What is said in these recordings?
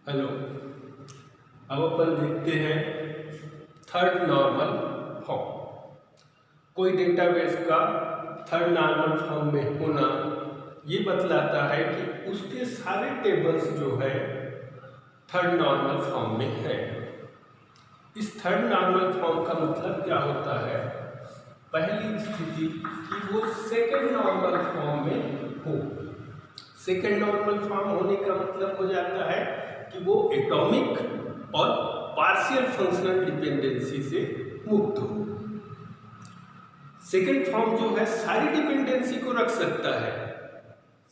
Hello. अब अपन देखते हैं थर्ड नॉर्मल फॉर्म। कोई डेटाबेस का थर्ड नॉर्मल फॉर्म में होना ये बतलाता है कि उसके सारे टेबल्स जो है थर्ड नॉर्मल फॉर्म में है। इस थर्ड नॉर्मल फॉर्म का मतलब क्या होता है? पहली स्थिति कि वो सेकंड नॉर्मल फॉर्म में हो। सेकंड नॉर्मल फॉर्म होने का मतलब हो जाता है कि वो एटॉमिक और पार्शियल फंक्शनल डिपेंडेंसी से मुक्त हो। सेकंड फॉर्म जो है सारी डिपेंडेंसी को रख सकता है,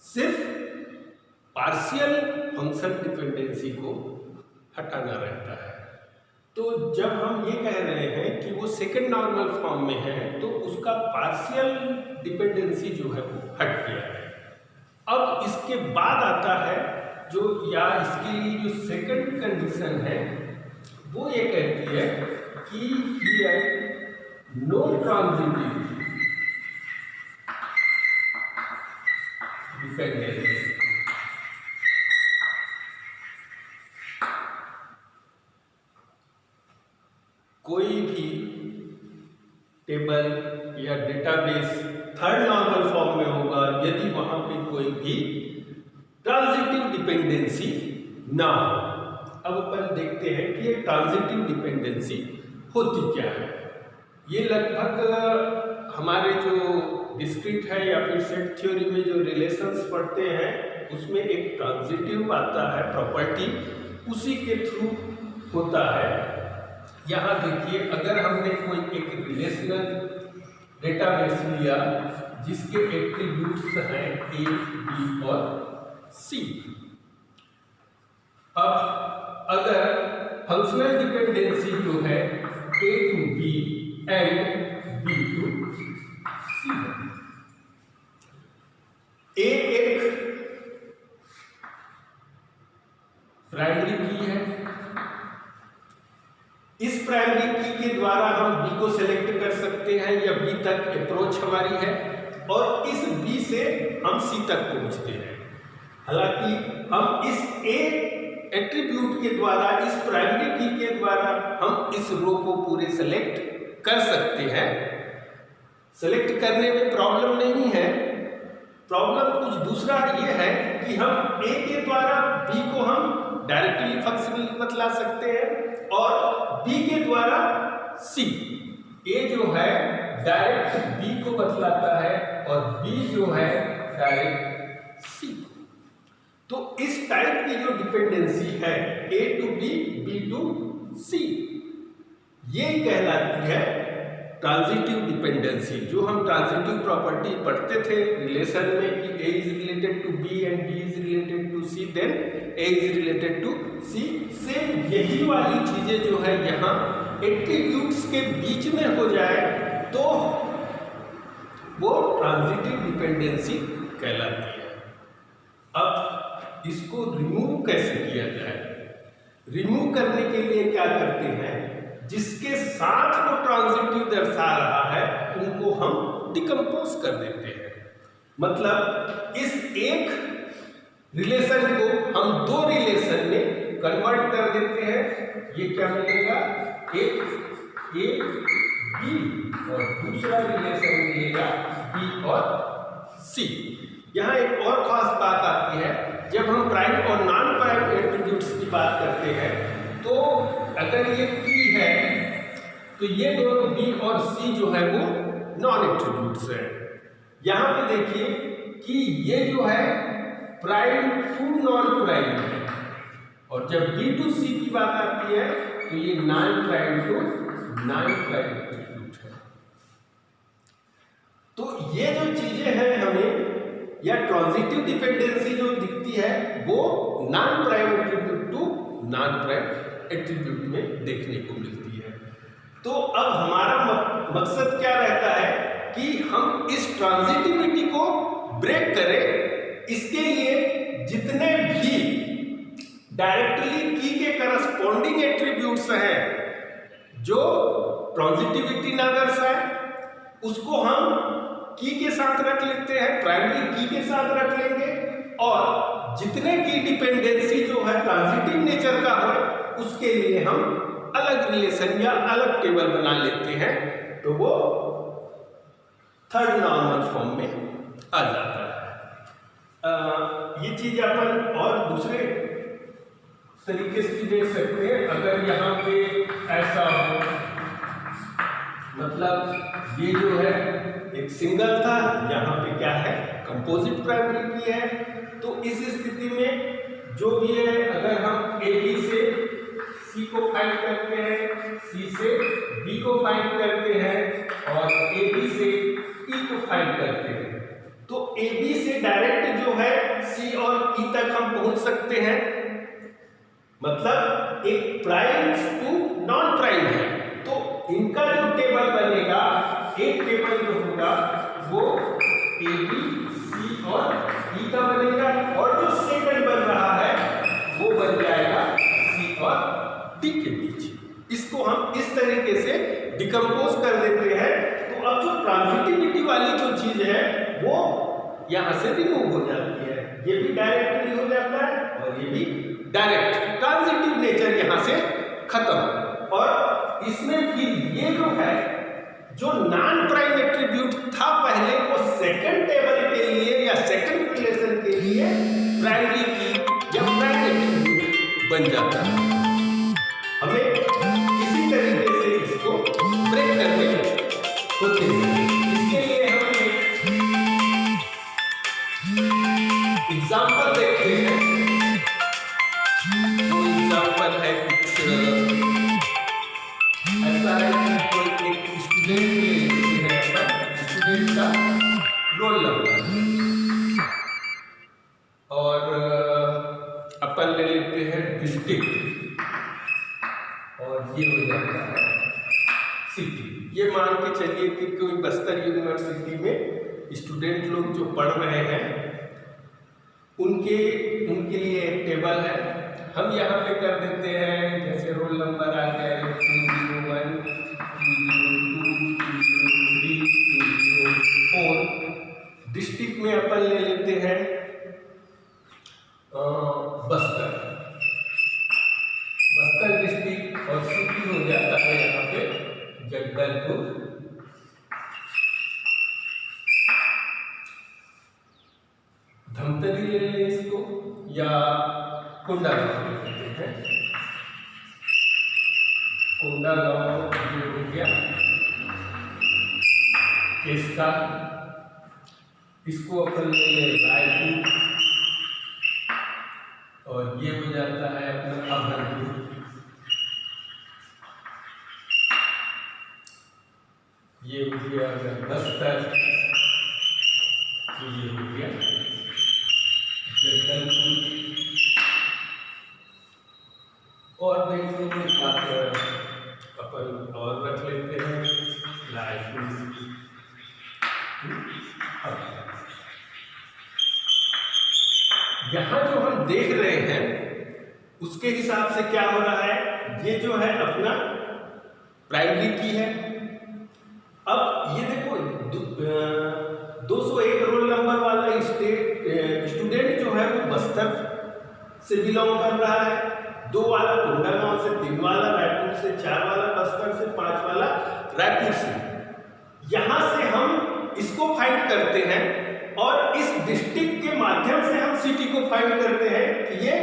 सिर्फ पार्शियल फंक्शनल डिपेंडेंसी को हटाना रहता है। तो जब हम ये कह रहे हैं कि वो सेकंड नॉर्मल फॉर्म में है तो उसका पार्शियल डिपेंडेंसी जो है वो हट गया है। अब इसके बाद आता है जो या इसके लिए जो सेकंड कंडीशन है वो ये कहती है कि हियर नो ट्रांजिटिव डिपेंडेंसी कोई भी टेबल या डेटाबेस थर्ड नॉर्मल फॉर्म में होगा यदि वहां पे कोई भी ट्रांजिटिव डिपेंडेंसी ना हो। अब अपन देखते हैं कि ये ट्रांजिटिव डिपेंडेंसी होती क्या है। ये लगभग हमारे जो डिस्क्रीट है या फिर सेट थ्योरी में जो रिलेशंस पढ़ते हैं उसमें एक ट्रांजिटिव आता है प्रॉपर्टी, उसी के थ्रू होता है। यहाँ देखिए, अगर हमने कोई एक रिलेशनल डेटाबेस लिया जिसके एट्रीब्यूट्स हैं ए, बी और सी। अब अगर फंक्शनल डिपेंडेंसी जो है A to B and B to C है। ए एक प्राइमरी की है, इस प्राइमरी की के द्वारा हम बी को सेलेक्ट कर सकते हैं या बी तक अप्रोच हमारी है और इस बी से हम सी तक पहुंचते हैं। हालांकि हम इस ए एट्रीब्यूट के द्वारा, इस प्राइमरी की के द्वारा हम इस रो को पूरे सेलेक्ट कर सकते हैं। सेलेक्ट करने में प्रॉब्लम नहीं है, प्रॉब्लम कुछ दूसरा ये है कि हम ए के द्वारा बी को हम डायरेक्टली फंक्शनल बतला सकते हैं और बी के द्वारा सी। ए जो है डायरेक्ट बी को बतलाता है और बी जो है डायरेक्ट सी। तो इस टाइप की जो डिपेंडेंसी है A to B, B to सी, ये कहलाती है ट्रांजिटिव डिपेंडेंसी। जो हम ट्रांजिटिव प्रॉपर्टी पढ़ते थे रिलेशन में कि A is related to B and B is related to C, then A is related to C. Same यही वाली चीजें जो है यहाँ एट्रीब्यूट्स के बीच में हो जाए तो वो ट्रांजिटिव डिपेंडेंसी कहलाती है। अब इसको रिमूव कैसे किया जाए? रिमूव करने के लिए क्या करते हैं, जिसके साथ वो ट्रांजिटिव दर्शा रहा है उनको हम डिकम्पोज कर देते हैं। मतलब इस एक रिलेशन को हम दो रिलेशन में कन्वर्ट कर देते हैं। ये क्या मिलेगा, एक ए बी और दूसरा रिलेशन मिलेगा बी और सी। यहाँ एक और खास बात आती है, जब हम प्राइम और नॉन प्राइम एट्रीब्यूट्स की बात करते हैं तो अगर ये की है तो ये दोनों बी और सी जो है वो नॉन एट्रीब्यूट्स है। यहाँ पे देखिए कि ये जो है प्राइम टू नॉन प्राइम है और जब बी टू सी की बात आती है तो ये non prime to non prime attribute है। तो ये जो चीजें हैं हमें या ट्रांजिटिव डिपेंडेंसी जो दिखती है वो non prime attribute to non prime attribute में देखने को मिलती है। तो अब हमारा मकसद क्या रहता है कि हम इस ट्रांजिटिविटी को ब्रेक करें। इसके लिए जितने भी डायरेक्टली की के करस्पॉन्डिंग एट्रीब्यूट्स हैं जो ट्रांजिटिविटी ना दर्शाए उसको हम की के साथ रख लेते हैं, प्राइमरी की के साथ रख लेंगे और जितने की डिपेंडेंसी जो है ट्रांजिटिव नेचर उसके लिए हम अलग रिलेशन या अलग टेबल बना लेते हैं, तो वो थर्ड नॉर्मल फॉर्म में आ जाता है। ये चीज अपन और दूसरे तरीके से भी देख सकते हैं। अगर यहाँ पे ऐसा हो, मतलब ये जो है एक सिंगल था, यहाँ पे क्या है कंपोजिट प्राइमरी की है, तो इस स्थिति में जो भी है, अगर हम ए बी से सी को फाइंड करते हैं, सी से बी को फाइंड करते हैं और ए बी से ई को फाइंड करते हैं, तो ए बी से डायरेक्ट जो है सी और ई तक हम पहुंच सकते हैं। मतलब एक प्राइम टू नॉन प्राइम है, तो इनका जो टेबल बनेगा, एक टेबल जो होगा वो ए बी सी और ई का बनेगा, और जो सेकंड बन रहा है वो बन जाएगा सी और डी के बीच। इसको हम इस तरीके से डिकम्पोज कर देते हैं। तो अब जो ट्रांजिटिविटी वाली जो चीज है वो यहां से रिमूव हो जाती है, ये भी डायरेक्टली हो जाता है और ये भी डायरेक्ट, ट्रांजिटिव नेचर यहां से खत्म। और इसमें फिर ये जो है, जो नॉन प्राइम एट्रीब्यूट था पहले, वो सेकंड टेबल के लिए या सेकंड रिलेशन के लिए प्राइमरी की या प्राइम एट्रीब्यूट बन जाता है। हमें इसी तरीके से इसको ब्रेक करने होते हैं। इसके लिए हम एग्जाम्पल देखते हैं। तो एग्जाम्पल है कुछ ऐसा है कि कोई एक स्टूडेंट ले लेते हैं, स्टूडेंट का रोल नंबर, और अपन ले लेते हैं डिस्ट्रिक्ट, और ये हो जाता है सिटी। ये मान के चलिए कि कोई बस्तर यूनिवर्सिटी में स्टूडेंट लोग जो पढ़ रहे हैं, उनके लिए एक टेबल है। हम यहाँ पे कर देते हैं, जैसे रोल नंबर आ गया 201, 202, 203, 204। डिस्ट्रिक्ट में अपन ले लेते हैं बस्तर डिस्ट्रिक्ट, और सिटी हो जाता है यहाँ पे जगदलपुर। धमतरी ले लें इसको, या कोंडागांव ले लेते हैं। कोंडागांव ये हो गया केसका, इसको अपन ले लें रायपुर, और ये हो जाता है अपना अभनपुर। ये हो गया बस्तर, ये हो गया जगदलपुर। और देख लो अपन और रख लेते हैं रायपुर। यहाँ जो हम देख रहे हैं उसके हिसाब से क्या हो रहा है, ये जो है अपना प्राइमरी की है। अब ये देखो 201 रोल नंबर वाला स्टूडेंट जो है वो बस्तर से बिलोंग कर रहा है, 2 वाला कोंडागांव से, 3 वाला रायपुर से, 4 वाला बस्तर से, 5 वाला रायपुर से। यहाँ से हम इसको फाइंड करते हैं और इस डिस्ट्रिक्ट के माध्यम से हम सिटी को फाइंड करते हैं कि ये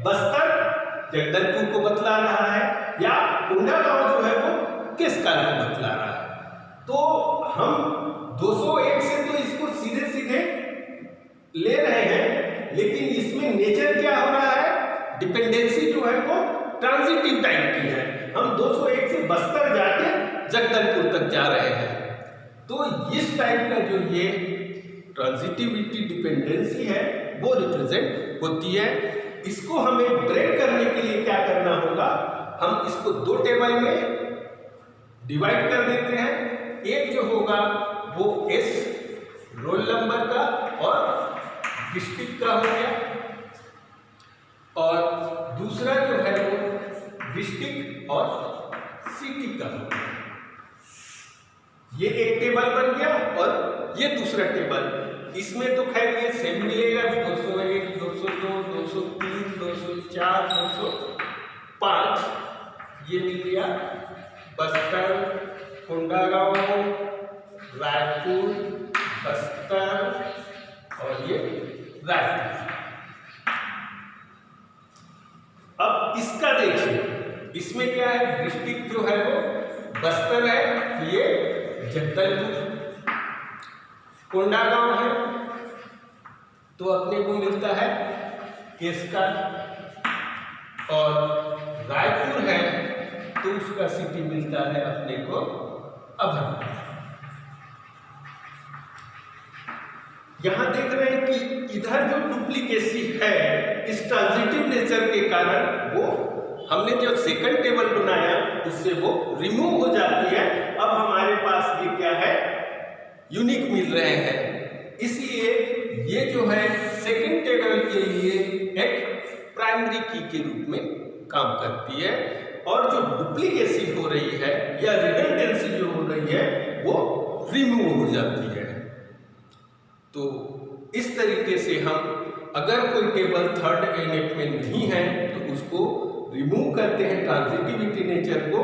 बस्तर जगदलपुर को बतला रहा है या कोंडागांव जो है वो केसकाल को बतला रहा है। तो हम 201 से तो इसको सीधे सीधे ले रहे हैं, लेकिन इसमें नेचर क्या हो रहा है, डिपेंडेंसी जो है वो ट्रांजिटिव टाइप की है। हम 201 से बस्तर जाके जगदलपुर तक जा रहे हैं। तो इस टाइप का जो ये ट्रांजिटिविटी डिपेंडेंसी है वो रिप्रेजेंट होती है। इसको हमें ब्रेक करने के लिए क्या करना होगा, हम इसको 2 टेबल में डिवाइड कर देते हैं। एक जो होगा वो एस रोल नंबर का और डिस्ट्रिक्ट का हो गया, और दूसरा जो है वो डिस्ट्रिक्ट और सिटी का हो गया। ये एक टेबल बन गया और ये दूसरा टेबल। इसमें तो खैर ये सेम मिलेगा, 201, 202, 203, 204, 5 ये मिल गया, बस्तर, कोंडागांव, रायपुर, बस्तर और ये रायपुर। अब इसका देखिए, इसमें क्या है, डिस्ट्रिक्ट जो है वो बस्तर है, ये जगदलपुर, कोंडागांव है तो अपने को मिलता है केसकर, और रायपुर है तो उसका सिटी मिलता है अपने को अभनपुर। यहां देख रहे हैं कि इधर जो डुप्लीकेसी है इस ट्रांजिटिव नेचर के कारण वो हमने जो सेकंड टेबल बनाया उससे वो रिमूव हो जाती है। अब हमारे पास ये क्या है, यूनिक मिल रहे हैं, इसलिए ये जो है सेकंड टेबल के लिए एक प्राइमरी की के रूप में काम करती है, और जो डुप्लीकेसी हो रही है या रिडंडेंसी जो हो रही है वो रिमूव हो जाती है। तो इस तरीके से हम अगर कोई टेबल थर्ड एनएफ में नहीं है तो उसको रिमूव करते हैं ट्रांजिटिविटी नेचर को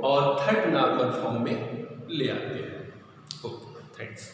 और थर्ड नॉर्मल फॉर्म में ले आते हैं। Okay, thanks.